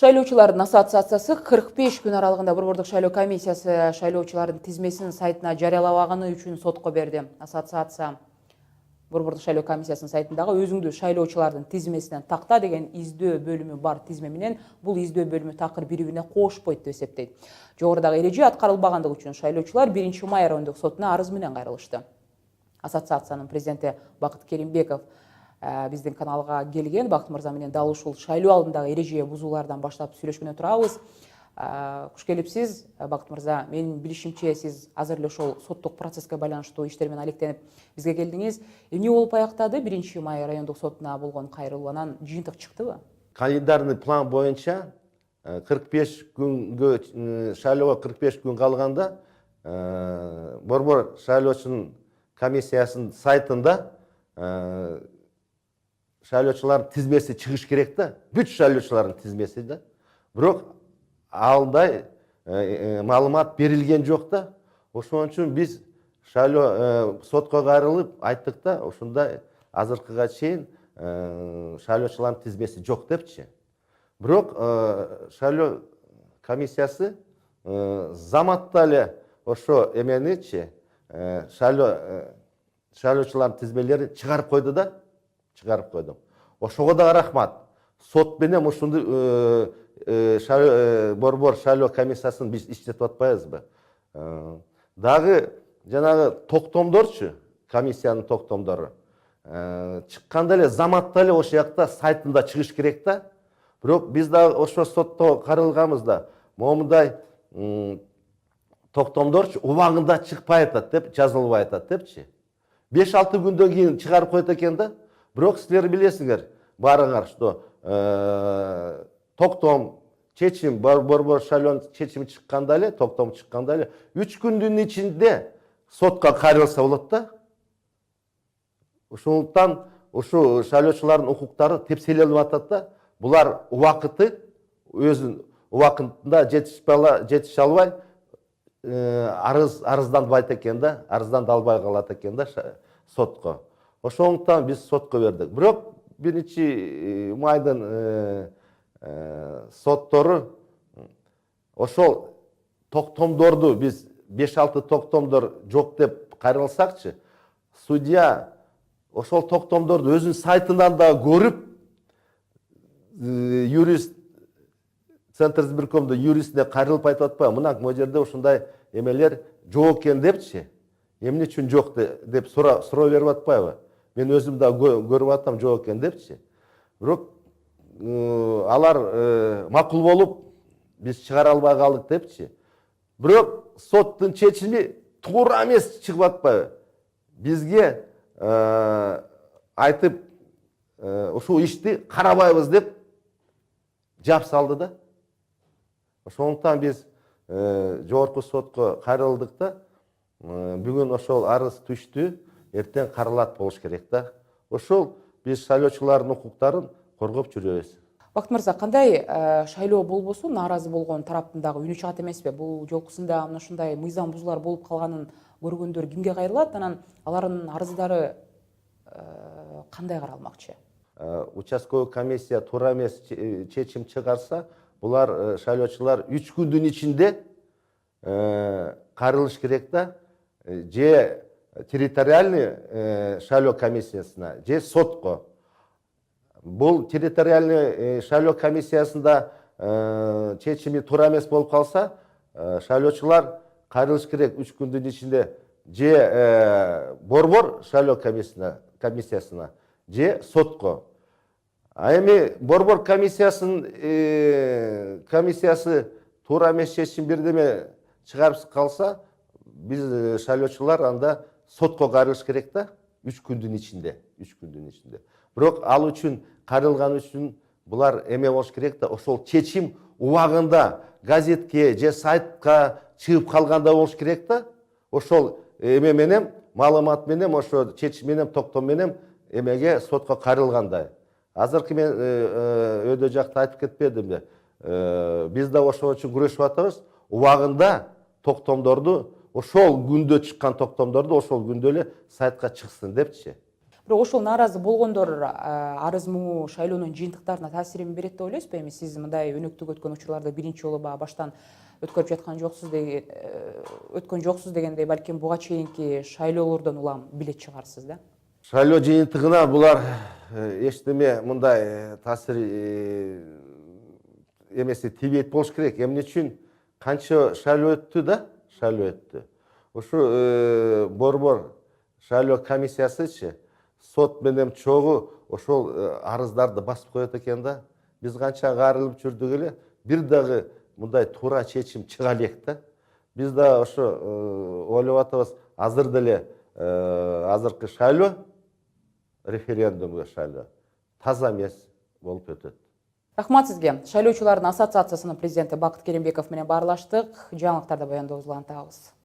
Шайлоочулардын ассоциациясы 45 күн аралыгында Борбордук шайлоо комиссиясы шайлоочулардын тизмесин сайтына жарыялабаганы үчүн сотко берди. Ассоциация Борбордук шайлоо комиссиясынын сайтындагы өзүңдү шайлоочулардын тизмесинен такта деген издөө бөлүмү бар тизме менен бул издөө бөлүмү такыр бири-бирине кошпойт деп эсептейт. Жогорудагы эреже аткарылбагандыгы үчүн шайлоочулар 1-май райондук сотуна арыз менен кайрылышты. Ассоциациянын президенти Бакыт Керимбеков биздин каналга келген. Бакыт мырза менен дал ушул шайлоо алдындагы эреже бузуулардан баштап сүйлөшкөнө турабыз. Куш келипсиз, Бакыт мырза. Менин билишимче, сиз азыр эле ошол соттук процесске байланыштуу иштер менен алектенип бизге келдиңиз. Эмне болуп аяктады? 1-май райондук сотуна болгон кайрылуу анан жыйынтык чыктыбы? Календарный план боюнча 45 күнгө шайлоого 45 күн калганда Борбор шайлоочунун комиссиясынын сайтында шайлоочулардын тизмеси чыгыш керек да. Бүт шайлоочулардын тизмеси да. Бирок алдай маалымат берилген жок да. Ошон үчүн биз шайлоо сотко кайрылып айттык да, ушундай азыркыга чейин шайлоочулардын тизмеси жок депчи. Бирок шайлоо комиссиясы заматта эле ошо эменичи шайлоочулардын тизмелерин чыгарып койду да. Чыгарып койдум. Ошого да рахмат. Сот менен ушунду Борбор шайлоо комиссиясын биз иштетип атпайбызбы? Дагы жанагы токтомдорчу, комиссиянын токтомдору чыкканда эле заматта эле ошол жакта сайтында чыгыш керек да. Бирок биз дагы ошо сотто каралганбыз да. Момундай токтомдорчу убагында чыкпай атат деп жазылбай атат депчи. 5-6 күндөн кийин чыгарып коет экен да. Бирок силер билесиңер, баарыңар, что токтом чечим, Борбор шайлоонун чечими чыкканда эле, токтом чыкканда эле 3 күндүн ичинде сотко кайрылса болот да. Ошондуктан ушу шайлоочулардын укуктары тепселенип атат да. Булар убакыты өзүнүн убакытында жетише албай арызданбайт экен да, арыздандалбай калат экен да сотко. Ошондуктан биз сотко бердик. Бирок 1-майдын соттору ошол токтомдорду биз 5-6 токтомдор жок деп кайрылсакчы, судья ошол токтомдорду өзүнүн сайтынан да көрүп, юрист Центр избиркомдо юристине кайрылып айтып атпайбы? Мына могу жерде ушундай эмелер жок экен депчи. Эмне үчүн жок деп суроо берип атпайбы? Мен өзүм да көрүп атам жок экен депчи. Бирок алар макул болуп биз чыгара албай калдык депчи. Бирок соттун чечими туура эмес чыгып атпайбы? Бизге айтып ушул ишти карабайбыз деп жап салды да. Ошондуктан биз жогорку сотко кайрылдык да. Бүгүн ошол арыз түштү, эртең каралат болуш керек да. Ошол биз шайлоочулардын укуктарын коргоп жүрөбүз. Бакыт мырза, кандай шайлоо болбосо нааразы болгон тараптын дагы үнү чыгат эмеспи? Бул жолкусунда мына ушундай мыйзам бузуулар болуп калганын көргөндөр кимге кайрылат? Анан алардын арыздары кандай каралмакчы? Участковый комиссия туура эмес чечим чыгарса, булар шайлоочулар 3 күндүн ичинде кайрылыш керек да. Же территориальный шайлоо комиссиясына, же сотко. Бул территориальный шайлоо комиссиясында чечими туура эмес болуп калса, шайлоочулар кайрылыш керек 3 күндүн ичинде, же Борбор шайлоо комиссиясына, же сотко. А эми Борбор комиссиясы туура эмес чечим бирдеме чыгарып калса, биз шайлоочулар анда сотко кайрылыш керек да, 3 күндүн ичинде. Бирок ал үчүн кайрылган үчүн булар эме болуш керек да, ошол чечим убагында газетке же сайтка чыгып калганда болуш керек да. Ошол эме менен, маалымат менен, ошо чечим менен, токтом менен эмеге сотко кайрылгандай. Азыркы мен өйдө жакта айтып кетпедимби? Биз да ошол үчүн күрөшүп атабыз. Убагында токтомдорду, ошол күндө чыккан токтомдорду ошол күндө эле сайтка чыксын депчи. Бирок ошол нааразы болгондор арыз могу шайлоонун жыйынтыктарына таасирин берет деп ойлойсузбу? Эми сиз мындай өнөктүк өткөн учурларды биринчи жолу баягы баштан өткөрүп жаткан жоксуз өткөн жоксуз дегендей, балким буга чейинки шайлоолордон улам билет чыгарсыз да? Шайлоо жыйынтыгына булар эчтеме мындай таасир эмеси тийбейт болуш керек. Эмне үчүн канча шайлоо өттү да? Шайлоо өттү. Ушу борбор шайлоо комиссиясычы сот менен чогуу ошол арыздарды басып коет экен да. Биз канча каарылып жүрдүк эле, бир дагы мындай туура чечим чыга элек да. Биз да ошо ойлоп атабыз, азыр деле азыркы шайлоо референдумга шайлоо таза эмес болуп өтөт. Рахмат сизге. Шайлоочулардын ассоциациясынын президенти Бакыт Керимбеков менен баарлаштык. Жаңылыктарда баяндообузду улантабыз.